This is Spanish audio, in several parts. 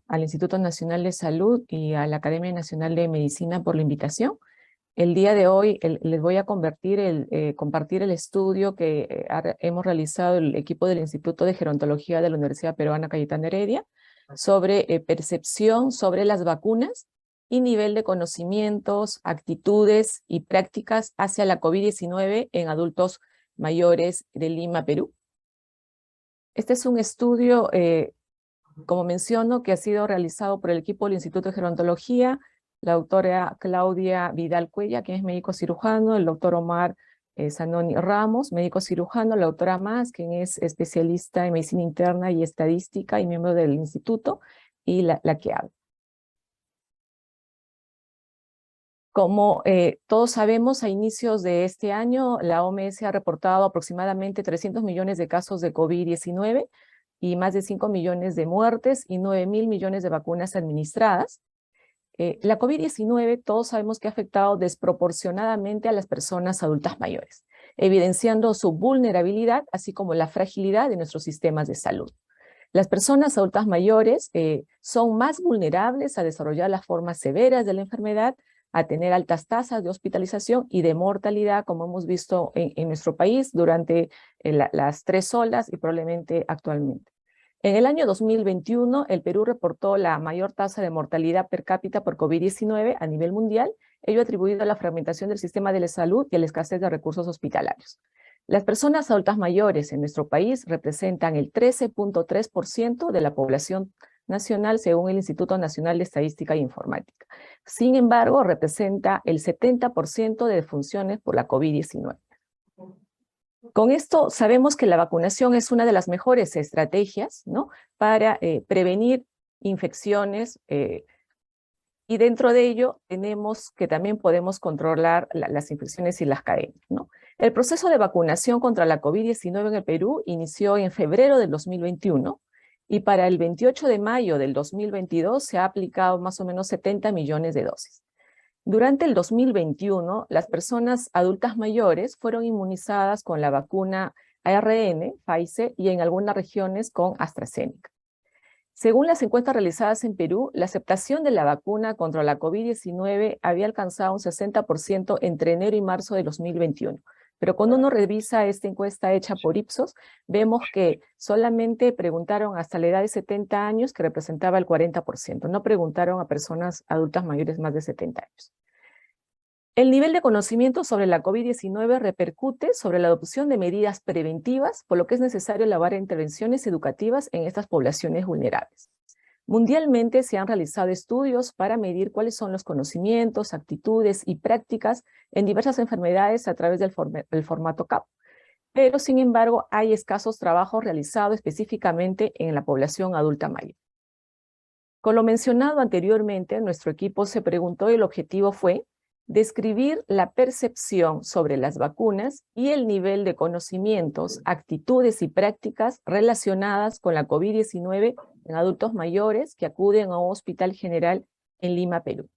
Al Instituto Nacional de Salud y a la Academia Nacional de Medicina por la invitación. El día de hoy les voy a compartir el estudio que hemos realizado el equipo del Instituto de Gerontología de la Universidad Peruana Cayetano Heredia sobre percepción sobre las vacunas y nivel de conocimientos, actitudes y prácticas hacia la COVID-19 en adultos mayores de Lima, Perú. Este es un estudio como menciono, que ha sido realizado por el equipo del Instituto de Gerontología, la doctora Claudia Vidal Cuella, quien es médico cirujano, el doctor Omar Zanoni Ramos, médico cirujano, la doctora Mas, quien es especialista en medicina interna y estadística y miembro del instituto, y la que habla. Como todos sabemos, a inicios de este año, la OMS ha reportado aproximadamente 300 millones de casos de COVID-19, y más de 5 millones de muertes y 9.000 millones de vacunas administradas. La COVID-19 todos sabemos que ha afectado desproporcionadamente a las personas adultas mayores, evidenciando su vulnerabilidad, así como la fragilidad de nuestros sistemas de salud. Las personas adultas mayores son más vulnerables a desarrollar las formas severas de la enfermedad, a tener altas tasas de hospitalización y de mortalidad, como hemos visto en nuestro país durante las 3 olas y probablemente actualmente. En el año 2021, el Perú reportó la mayor tasa de mortalidad per cápita por COVID-19 a nivel mundial, ello atribuido a la fragmentación del sistema de la salud y a la escasez de recursos hospitalarios. Las personas adultas mayores en nuestro país representan el 13.3% de la población nacional según el Instituto Nacional de Estadística e Informática. Sin embargo, representa el 70% de defunciones por la COVID-19. Con esto sabemos que la vacunación es una de las mejores estrategias, ¿no?, para prevenir infecciones y dentro de ello tenemos que también podemos controlar las infecciones y las cadenas, ¿no? El proceso de vacunación contra la COVID-19 en el Perú inició en febrero del 2021 y para el 28 de mayo del 2022 se ha aplicado más o menos 70 millones de dosis. Durante el 2021, las personas adultas mayores fueron inmunizadas con la vacuna ARN, Pfizer, y en algunas regiones con AstraZeneca. Según las encuestas realizadas en Perú, la aceptación de la vacuna contra la COVID-19 había alcanzado un 60% entre enero y marzo de 2021. Pero cuando uno revisa esta encuesta hecha por Ipsos, vemos que solamente preguntaron hasta la edad de 70 años, que representaba el 40%. No preguntaron a personas adultas mayores más de 70 años. El nivel de conocimiento sobre la COVID-19 repercute sobre la adopción de medidas preventivas, por lo que es necesario elaborar intervenciones educativas en estas poblaciones vulnerables. Mundialmente se han realizado estudios para medir cuáles son los conocimientos, actitudes y prácticas en diversas enfermedades a través del formato CAP. Pero, sin embargo, hay escasos trabajos realizados específicamente en la población adulta mayor. Con lo mencionado anteriormente, nuestro equipo se preguntó y el objetivo fue describir la percepción sobre las vacunas y el nivel de conocimientos, actitudes y prácticas relacionadas con la COVID-19 en adultos mayores que acuden a un hospital general en Lima, Perú.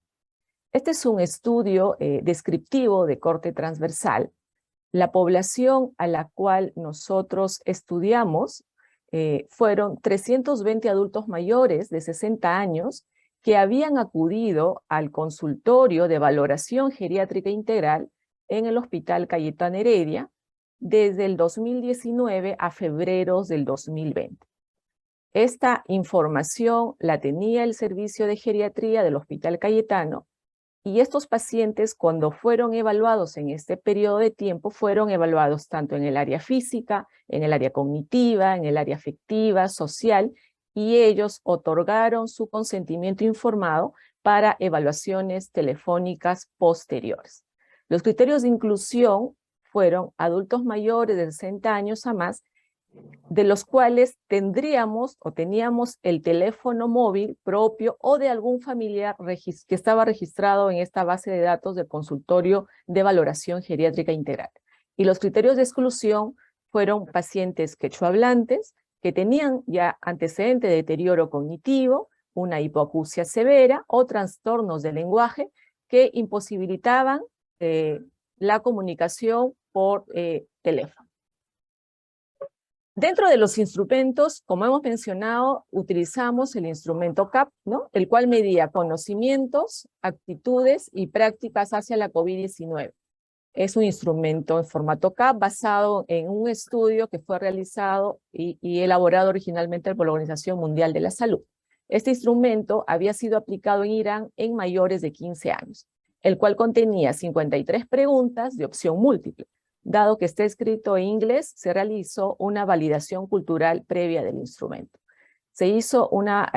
Este es un estudio descriptivo de corte transversal. La población a la cual nosotros estudiamos fueron 320 adultos mayores de 60 años que habían acudido al consultorio de valoración geriátrica integral en el Hospital Cayetano Heredia desde el 2019 a febrero del 2020. Esta información la tenía el servicio de geriatría del Hospital Cayetano y estos pacientes, cuando fueron evaluados en este periodo de tiempo, fueron evaluados tanto en el área física, en el área cognitiva, en el área afectiva, social, y ellos otorgaron su consentimiento informado para evaluaciones telefónicas posteriores. Los criterios de inclusión fueron adultos mayores de 60 años a más, de los cuales tendríamos o teníamos el teléfono móvil propio o de algún familiar que estaba registrado en esta base de datos del consultorio de valoración geriátrica integral. Y los criterios de exclusión fueron pacientes quechuahablantes que tenían ya antecedente de deterioro cognitivo, una hipoacusia severa o trastornos del lenguaje que imposibilitaban la comunicación por teléfono. Dentro de los instrumentos, como hemos mencionado, utilizamos el instrumento CAP, ¿no? El cual medía conocimientos, actitudes y prácticas hacia la COVID-19. Es un instrumento en formato CAP basado en un estudio que fue realizado y elaborado originalmente por la Organización Mundial de la Salud. Este instrumento había sido aplicado en Irán en mayores de 15 años, el cual contenía 53 preguntas de opción múltiple. Dado que está escrito en inglés, se realizó una validación cultural previa del instrumento. Se hizo una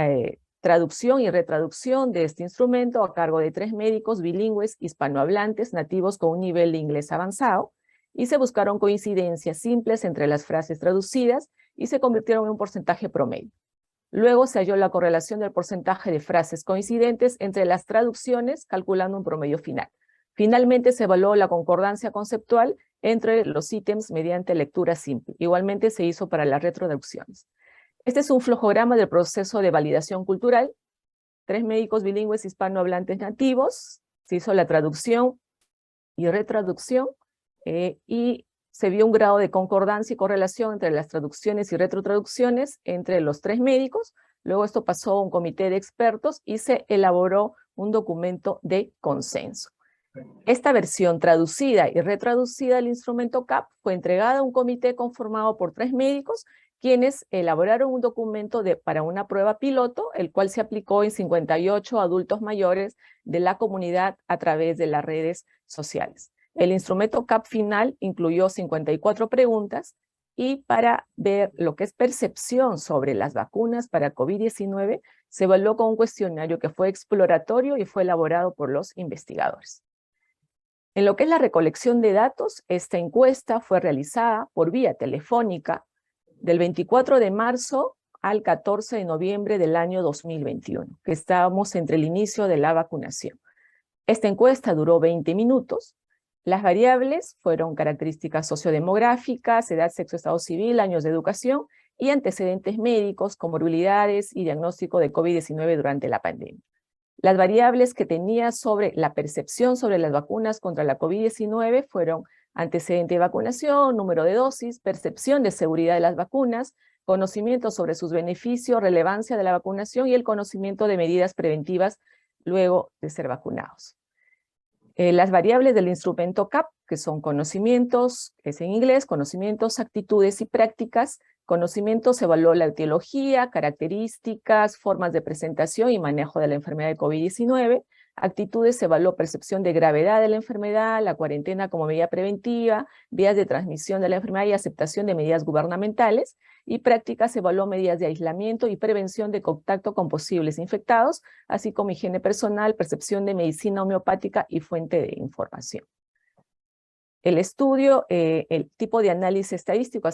traducción y retraducción de este instrumento a cargo de 3 médicos bilingües hispanohablantes nativos con un nivel de inglés avanzado, y se buscaron coincidencias simples entre las frases traducidas y se convirtieron en un porcentaje promedio. Luego se halló la correlación del porcentaje de frases coincidentes entre las traducciones, calculando un promedio final. Finalmente se evaluó la concordancia conceptual entre los ítems mediante lectura simple. Igualmente se hizo para las retraducciones. Este es un flujograma del proceso de validación cultural. 3 médicos bilingües hispanohablantes nativos, se hizo la traducción y retraducción, y se vio un grado de concordancia y correlación entre las traducciones y retrotraducciones entre los 3 médicos. Luego esto pasó a un comité de expertos y se elaboró un documento de consenso. Esta versión traducida y retraducida del instrumento CAP fue entregada a un comité conformado por 3 médicos, quienes elaboraron un documento para una prueba piloto, el cual se aplicó en 58 adultos mayores de la comunidad a través de las redes sociales. El instrumento CAP final incluyó 54 preguntas, y para ver lo que es percepción sobre las vacunas para COVID-19, se evaluó con un cuestionario que fue exploratorio y fue elaborado por los investigadores. En lo que es la recolección de datos, esta encuesta fue realizada por vía telefónica del 24 de marzo al 14 de noviembre del año 2021, que estábamos entre el inicio de la vacunación. Esta encuesta duró 20 minutos. Las variables fueron características sociodemográficas, edad, sexo, estado civil, años de educación y antecedentes médicos, comorbilidades y diagnóstico de COVID-19 durante la pandemia. Las variables que tenía sobre la percepción sobre las vacunas contra la COVID-19 fueron antecedente de vacunación, número de dosis, percepción de seguridad de las vacunas, conocimiento sobre sus beneficios, relevancia de la vacunación y el conocimiento de medidas preventivas luego de ser vacunados. Las variables del instrumento CAP, que son conocimientos, es en inglés, conocimientos, actitudes y prácticas. Conocimientos, se evaluó la etiología, características, formas de presentación y manejo de la enfermedad de COVID-19. Actitudes, se evaluó percepción de gravedad de la enfermedad, la cuarentena como medida preventiva, vías de transmisión de la enfermedad y aceptación de medidas gubernamentales. Y prácticas, se evaluó medidas de aislamiento y prevención de contacto con posibles infectados, así como higiene personal, percepción de medicina homeopática y fuente de información. El estudio, el tipo de análisis estadístico,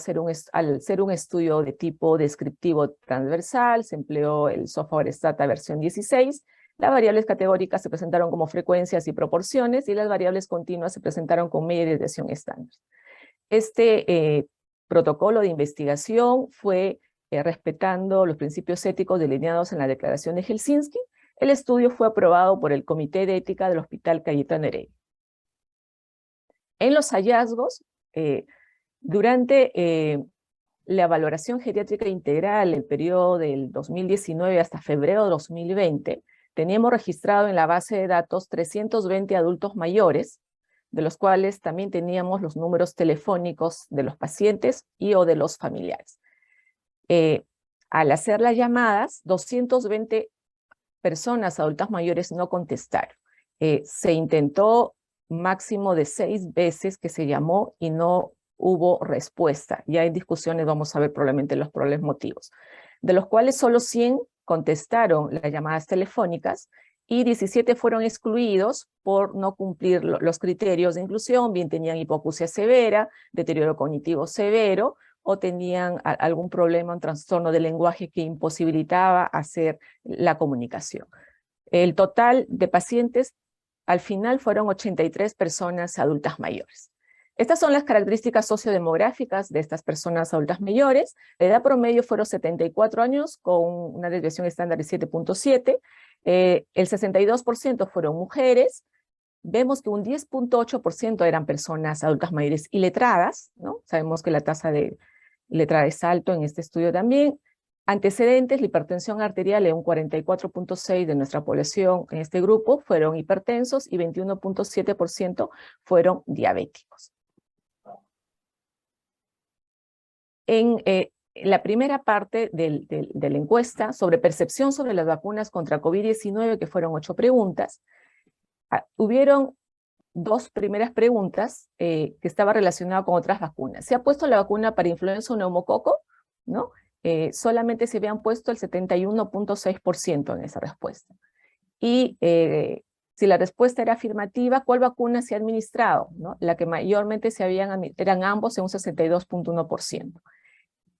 al ser un estudio de tipo descriptivo transversal, se empleó el software Stata versión 16, las variables categóricas se presentaron como frecuencias y proporciones, y las variables continuas se presentaron con media desviación estándar. Este protocolo de investigación fue respetando los principios éticos delineados en la Declaración de Helsinki. El estudio fue aprobado por el Comité de Ética del Hospital Cayetano Heredia. En los hallazgos, durante la valoración geriátrica integral, el periodo del 2019 hasta febrero de 2020, teníamos registrado en la base de datos 320 adultos mayores, de los cuales también teníamos los números telefónicos de los pacientes y o de los familiares. Al hacer las llamadas, 220 personas adultas mayores no contestaron. Se intentó máximo de 6 veces que se llamó y no hubo respuesta. Ya en discusiones vamos a ver probablemente los probables motivos, de los cuales solo 100 contestaron las llamadas telefónicas y 17 fueron excluidos por no cumplir los criterios de inclusión, bien tenían hipoacusia severa, deterioro cognitivo severo, o tenían algún problema, un trastorno del lenguaje que imposibilitaba hacer la comunicación. El total de pacientes al final fueron 83 personas adultas mayores. Estas son las características sociodemográficas de estas personas adultas mayores. La edad promedio fueron 74 años con una desviación estándar de 7.7. El 62% fueron mujeres. Vemos que un 10.8% eran personas adultas mayores iletradas, ¿no? Sabemos que la tasa de letra S alto en este estudio también. Antecedentes, la hipertensión arterial en un 44.6% de nuestra población en este grupo fueron hipertensos y 21.7% fueron diabéticos. En la primera parte de la encuesta sobre percepción sobre las vacunas contra COVID-19, que fueron 8 preguntas, hubieron 2 primeras preguntas que estaban relacionadas con otras vacunas. ¿Se ha puesto la vacuna para influenza o neumococo? ¿No? Solamente se habían puesto el 71.6% en esa respuesta. Y si la respuesta era afirmativa, ¿cuál vacuna se ha administrado? ¿No? La que mayormente eran ambos en un 62.1%.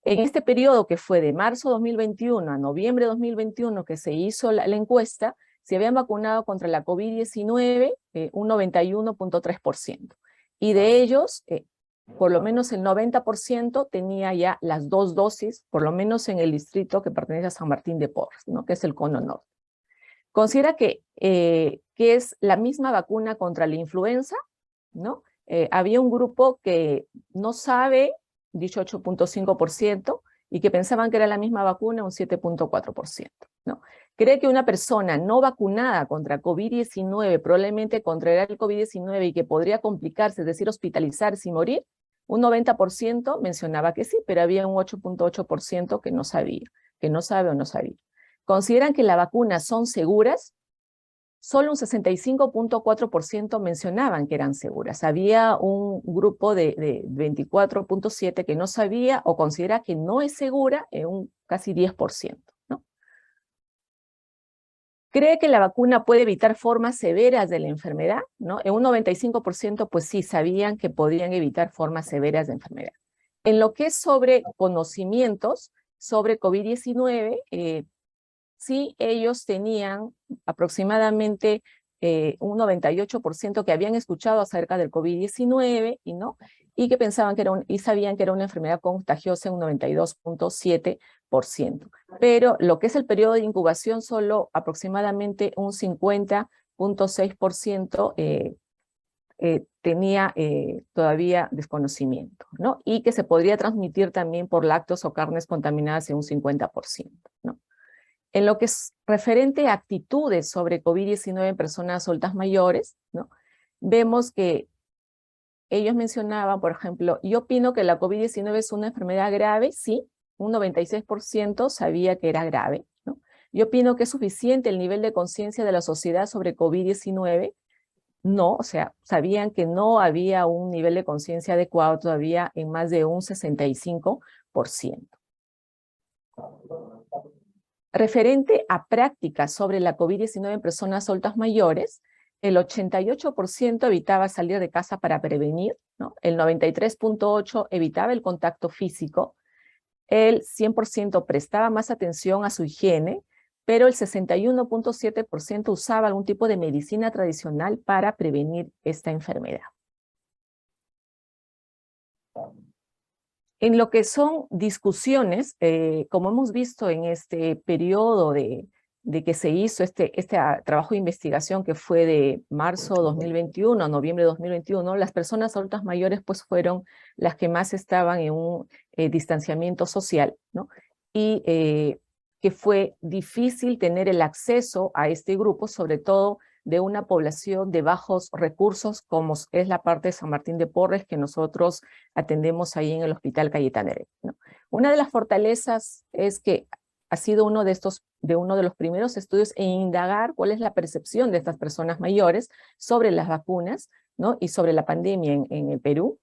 En este periodo que fue de marzo 2021 a noviembre 2021 que se hizo la encuesta, se habían vacunado contra la COVID-19 un 91.3%. Y de ellos, por lo menos el 90% tenía ya las 2 dosis, por lo menos en el distrito que pertenece a San Martín de Porres, ¿no? Que es el Cono Norte. Considera que es la misma vacuna contra la influenza, ¿no? Había un grupo que no sabe, 18.5%, y que pensaban que era la misma vacuna, un 7.4%, ¿no? Cree que una persona no vacunada contra COVID-19 probablemente contraerá el COVID-19 y que podría complicarse, es decir, hospitalizarse y morir. Un 90% mencionaba que sí, pero había un 8.8% que no sabía, que no sabe o no sabía. ¿Consideran que las vacunas son seguras? Solo un 65.4% mencionaban que eran seguras. Había un grupo de 24.7% que no sabía o considera que no es segura, un casi 10%. ¿No? ¿Cree que la vacuna puede evitar formas severas de la enfermedad? ¿No? En un 95% pues sí, sabían que podían evitar formas severas de enfermedad. En lo que es sobre conocimientos sobre COVID-19, sí, ellos tenían aproximadamente un 98% que habían escuchado acerca del COVID-19 y que pensaban que y sabían que era una enfermedad contagiosa en un 92.7%. Pero lo que es el periodo de incubación, solo aproximadamente un 50.6% tenía todavía desconocimiento, ¿no? Y que se podría transmitir también por lácteos o carnes contaminadas en un 50%, ¿no? En lo que es referente a actitudes sobre COVID-19 en personas adultas mayores, ¿no? Vemos que ellos mencionaban, por ejemplo, yo opino que la COVID-19 es una enfermedad grave, sí, un 96% sabía que era grave, ¿no? Yo opino que es suficiente el nivel de conciencia de la sociedad sobre COVID-19, no, o sea, sabían que no había un nivel de conciencia adecuado todavía en más de un 65%. Referente a prácticas sobre la COVID-19 en personas adultas mayores, el 88% evitaba salir de casa para prevenir, ¿no? El 93.8% evitaba el contacto físico, el 100% prestaba más atención a su higiene, pero el 61.7% usaba algún tipo de medicina tradicional para prevenir esta enfermedad. En lo que son discusiones, como hemos visto en este periodo de que se hizo este trabajo de investigación que fue de marzo 2021 a noviembre 2021, las personas adultas mayores pues fueron las que más estaban en un distanciamiento social, ¿no? Y que fue difícil tener el acceso a este grupo, sobre todo de una población de bajos recursos, como es la parte de San Martín de Porres, que nosotros atendemos ahí en el Hospital Cayetano Heredia, ¿no? Una de las fortalezas es que ha sido uno de los primeros estudios en indagar cuál es la percepción de estas personas mayores sobre las vacunas, ¿no? Y sobre la pandemia en el Perú.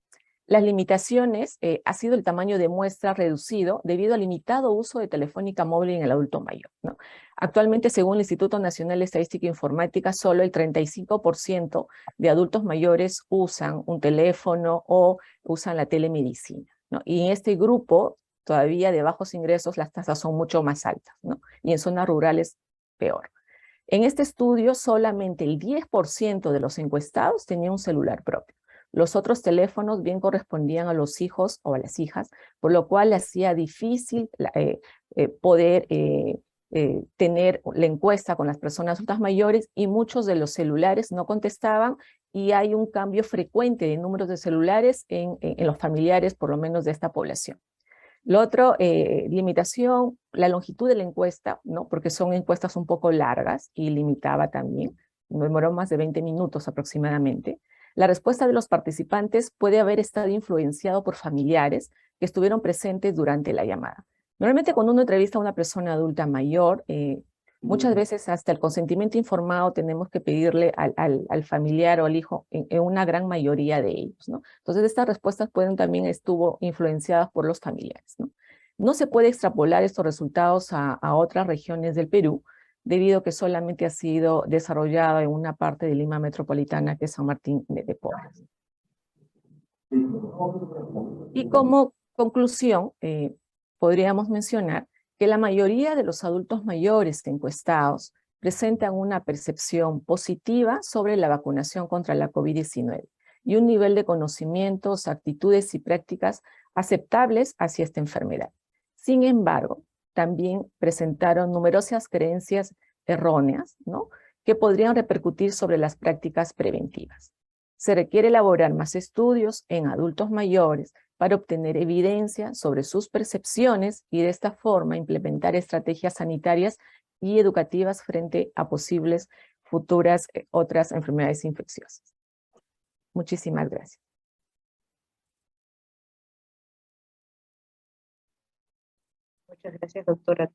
Las limitaciones ha sido el tamaño de muestra reducido debido al limitado uso de telefónica móvil en el adulto mayor, ¿no? Actualmente, según el Instituto Nacional de Estadística e Informática, solo el 35% de adultos mayores usan un teléfono o usan la telemedicina, ¿no? Y en este grupo, todavía de bajos ingresos, las tasas son mucho más altas, ¿no? Y en zonas rurales, peor. En este estudio, solamente el 10% de los encuestados tenía un celular propio. Los otros teléfonos bien correspondían a los hijos o a las hijas, por lo cual hacía difícil poder tener la encuesta con las personas adultas mayores, y muchos de los celulares no contestaban, y hay un cambio frecuente de números de celulares en los familiares, por lo menos de esta población. Lo otro, limitación, la longitud de la encuesta, ¿no? Porque son encuestas un poco largas y limitaba también, demoró más de 20 minutos aproximadamente. La respuesta de los participantes puede haber estado influenciado por familiares que estuvieron presentes durante la llamada. Normalmente cuando uno entrevista a una persona adulta mayor, muchas veces hasta el consentimiento informado tenemos que pedirle al familiar o al hijo en una gran mayoría de ellos, ¿no? Entonces estas respuestas pueden también estuvo influenciadas por los familiares, ¿no? No se puede extrapolar estos resultados a otras regiones del Perú, debido a que solamente ha sido desarrollado en una parte de Lima metropolitana, que es San Martín de Porres. Y como conclusión, podríamos mencionar que la mayoría de los adultos mayores encuestados presentan una percepción positiva sobre la vacunación contra la COVID-19 y un nivel de conocimientos, actitudes y prácticas aceptables hacia esta enfermedad. Sin embargo, también presentaron numerosas creencias erróneas, ¿no?, que podrían repercutir sobre las prácticas preventivas. Se requiere elaborar más estudios en adultos mayores para obtener evidencia sobre sus percepciones y de esta forma implementar estrategias sanitarias y educativas frente a posibles futuras otras enfermedades infecciosas. Muchísimas gracias. Muchas gracias, doctora.